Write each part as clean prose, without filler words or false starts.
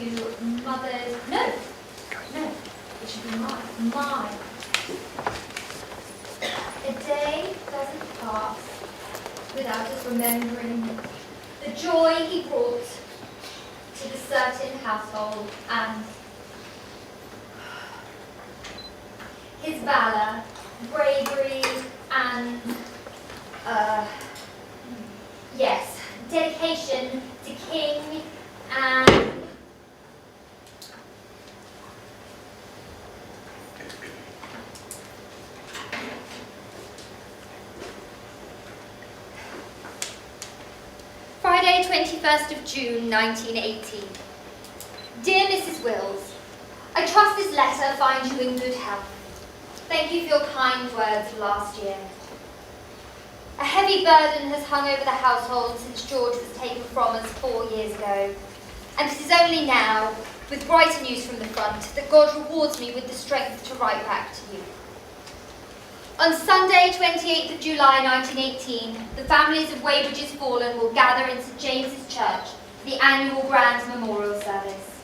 to Mother's... No, it should be mine. A day doesn't pass without us remembering the joy he brought to the certain household and his valour, bravery, and, yes, dedication to King and... Friday, 21st of June, 1918. Dear Mrs. Wills, I trust this letter finds you in good health. Thank you for your kind words last year. A heavy burden has hung over the household since George was taken from us 4 years ago, and it is only now, with brighter news from the front, that God rewards me with the strength to write back to you. On Sunday, 28th of July 1918, the families of Weybridge's fallen will gather in St James's Church for the annual Grand Memorial Service.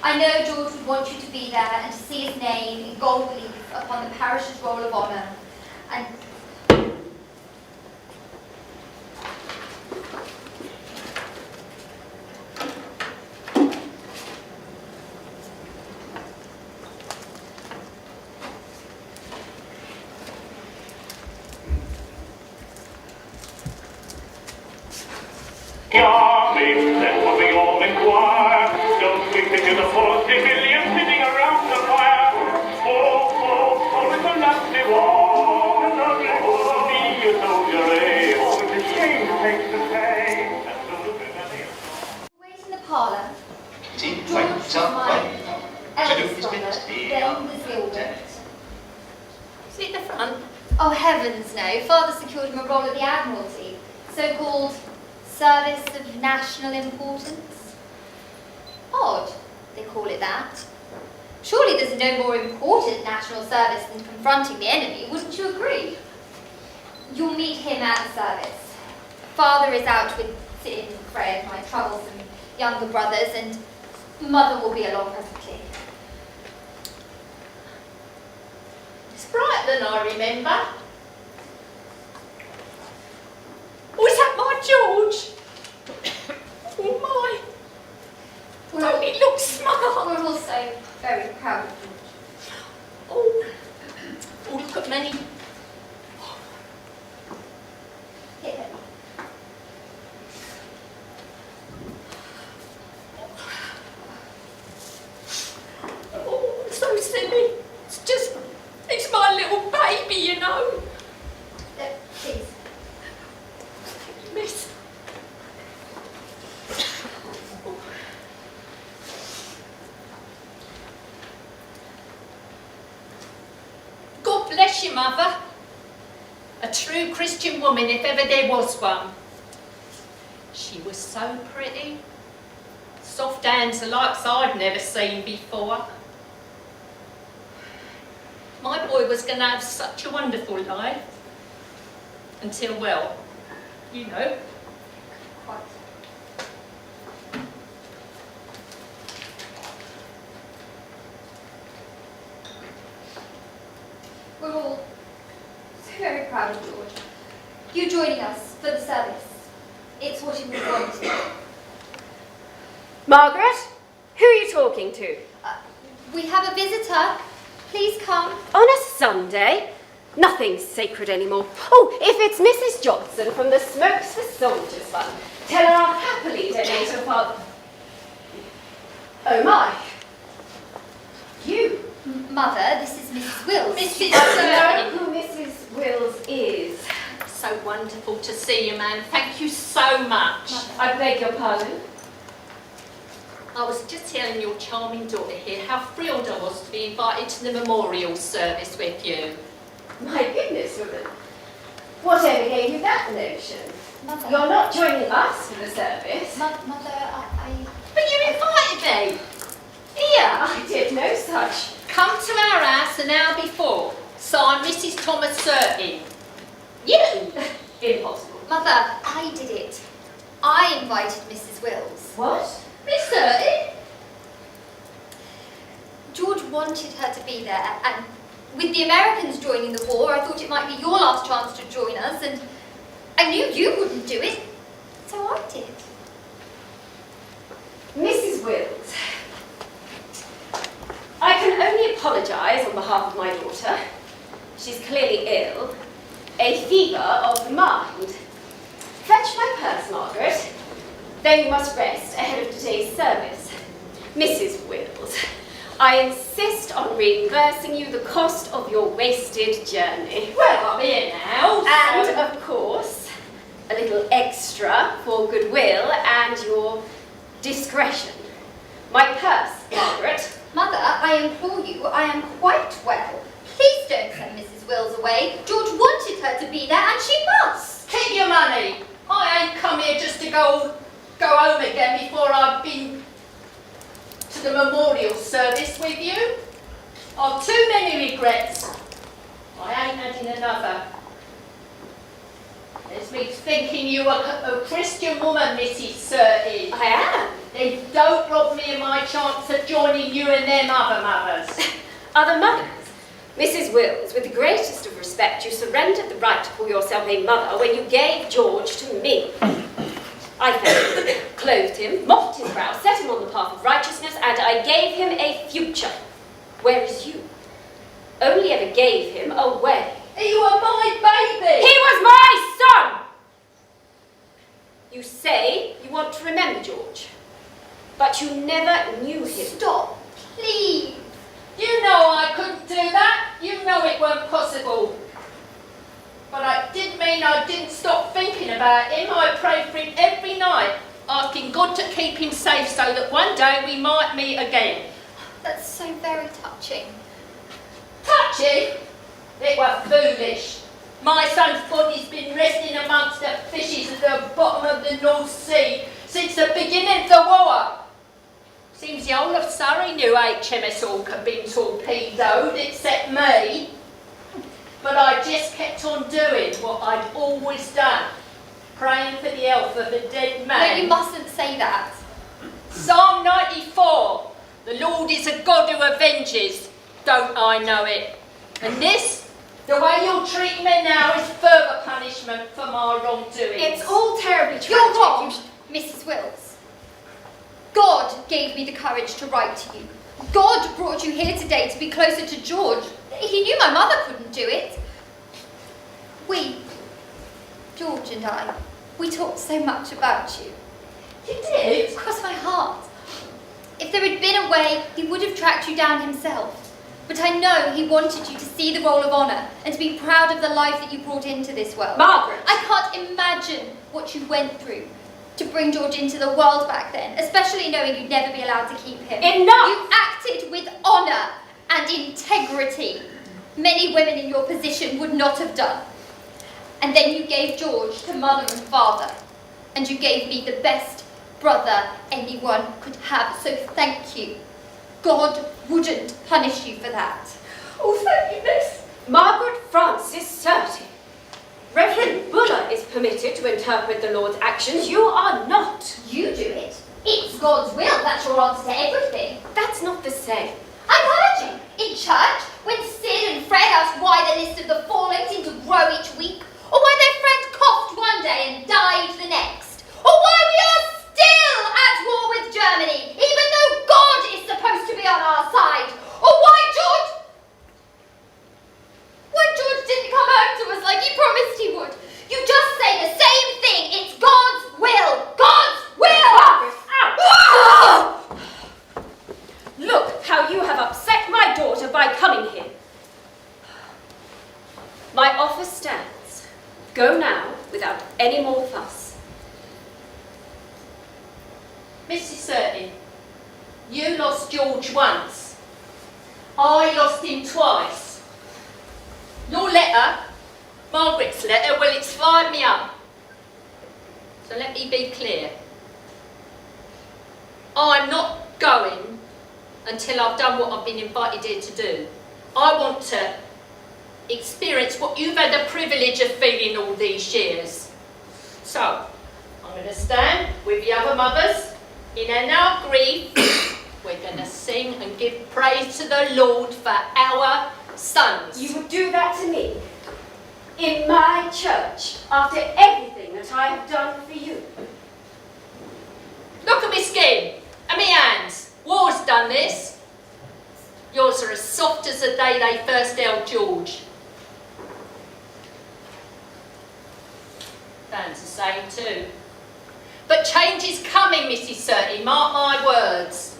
I know George would want you to be there and to see his name in gold leaf upon the parish's roll of honour. And then what we all inquire. Don't we think of the 40 million sitting around the fire? Oh, it's a lovely war. Oh, be a soldier, eh? Oh, it's a shame to take the pay. wait in the parlour. George was my eldest brother, then was Gilbert. Is it the front? Oh, heavens no. Father secured him a role at the Admiralty, so-called Service of National Importance. Odd, they call it that. Surely there's no more important national service than confronting the enemy, wouldn't you agree? You'll meet him at the service. Father is out with Sid and Fred, my troublesome younger brothers, and Mother will be along presently. It's brighter than I remember. Oh, is that my George? Oh my. Oh, he looks smart. We're also very proud of George. Oh, look at me. Here. Oh, it's so silly. It's my little baby, you know. Please. Miss. God bless you, Mother. A true Christian woman, if ever there was one. She was so pretty. Soft hands the likes I'd never seen before. My boy was going to have such a wonderful life. Until, well, you know. Quite. We're all so very proud of George. You joining us for the service. It's what he would want. Margaret, who are you talking to? We have a visitor. Please come. On a Sunday? Nothing's sacred anymore. Oh, if it's Mrs. Johnson from the Smokes for Soldiers Fund, tell her I'll happily donate her father. Oh my. You. Mother, this is Mrs. Wills. Mrs. I know who Mrs. Wills is. So wonderful to see you, man. Thank you so much. I beg your pardon? I was just telling your charming daughter here how thrilled I was to be invited to the memorial service with you. My goodness, woman. Whatever gave you that notion? Mother. You're not joining us for the service. Mother, I... But you invited me. Here. I did no such. Come to our house an hour before. Signed Mrs. Thomas Surtin. You. Impossible. Mother, I did it. I invited Mrs. Wills. What? Miss Surtin? George wanted her to be there, and with the Americans joining the war, I thought it might be your last chance to join us, and I knew you wouldn't do it, so I did. Mrs. Wills, I can only apologise on behalf of my daughter. She's clearly ill. A fever of the mind. Fetch my purse, Margaret. Then you must rest ahead of today's service. Mrs. Wills, I insist on reimbursing you the cost of your wasted journey. Well, I'm here now. And, so- of course, a little extra for goodwill and your discretion. My purse, Margaret. Mother, I implore you, I am quite well. Please don't send Mrs. Wills away. George wanted her to be there, and she must. Keep your money. I ain't come here just to go home again before I've been to the memorial service with you. I've too many regrets. I ain't adding another. There's me thinking you are a Christian woman, Mrs. Surtees. I am. Then don't rob me of my chance of joining you and them other mothers. Other mothers? Mrs. Wills, with the greatest of respect, you surrendered the right to call yourself a mother when you gave George to me. I fed him, clothed him, mopped his brow, set him on the path of righteousness, and I gave him a future. Whereas you only ever gave him away. You are my baby. He was my son! You say you want to remember George, but you never knew him. Stop, please. You know I couldn't do that. You know it weren't possible. But I did mean I didn't stop thinking about him. I prayed for him every night, asking God to keep him safe so that one day we might meet again. That's so very touching. Touchy? It were foolish. My son's body's been resting amongst the fishes at the bottom of the North Sea since the beginning of the war. Seems the whole of Surrey knew HMS Hawke had been torpedoed, except me. But I just kept on doing what I'd always done, praying for the health of the dead man. No, you mustn't say that. Psalm 94, the Lord is a God who avenges, don't I know it? And this, the way you're treating me now, is further punishment for my wrongdoing. It's all terribly tragic. You're wrong, Mrs. Wills. God gave me the courage to write to you. God brought you here today to be closer to George. He knew my mother couldn't do it. We, George and I, we talked so much about you. You did? Cross my heart. If there had been a way, he would have tracked you down himself. But I know he wanted you to see the role of honour and to be proud of the life that you brought into this world. Margaret! I can't imagine what you went through to bring George into the world back then, especially knowing you'd never be allowed to keep him. Enough! You acted with honour and integrity. Many women in your position would not have done. And then you gave George to mother and father. And you gave me the best brother anyone could have, so thank you. God wouldn't punish you for that. Oh, thank you, Miss. Margaret Frances Surtees. Reverend Buller is permitted to interpret the Lord's actions. You are not. You do it. It's God's will. That's your answer to everything. That's not the same. I've heard you. In church, when Sid and Fred asked why the list of the fallen seemed to grow each week, or why their friend coughed one day and died the next, or why we are still at war with Germany, even though God is supposed to be on our side, or why George didn't come home to us like he promised he would. You just say the same thing. It's God's will. God's will. Margaret, look how you have upset my daughter by coming here. My offer stands. Go now without any more fuss. Mrs. Surtees, you lost George once. I lost him twice. Your letter, Margaret's letter, well, it's fired me up. So let me be clear. I'm not going until I've done what I've been invited here to do. I want to experience what you've had the privilege of feeling all these years. So, I'm going to stand with the other mothers in our grief We're going to sing and give praise to the Lord for our sons. You would do that to me? In my church, after everything that I have done for you? Look at me skin and me hands. War's done this. Yours are as soft as the day they first held George. Dan's the same too. But change is coming, Mrs. Surtee, mark my words.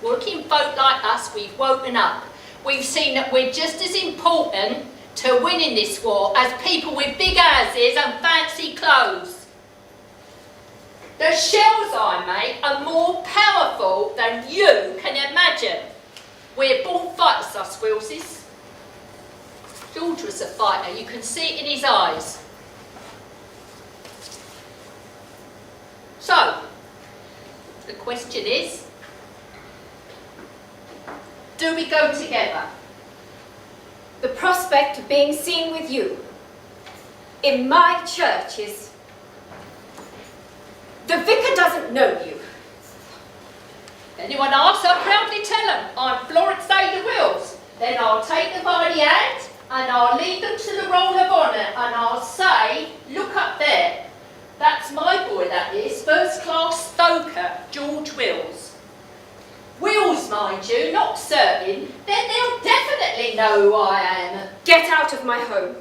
Working folk like us, we've woken up. We've seen that we're just as important to winning this war as people with big houses and fancy clothes. The shells I make are more powerful than you can imagine. We're born fighters, us Willses. George was a fighter, you can see it in his eyes. So, the question is, do we go together? The prospect of being seen with you in my church is... The vicar doesn't know you. Anyone asks, I'll proudly tell them I'm Florence Ada Wills. Then I'll take them by the hand and I'll lead them to the roll of honour and I'll say, look up there. That's my boy, that is, first class stoker, George Wills. Wills, mind you, not certain. Then they'll definitely know who I am. Get out of my home.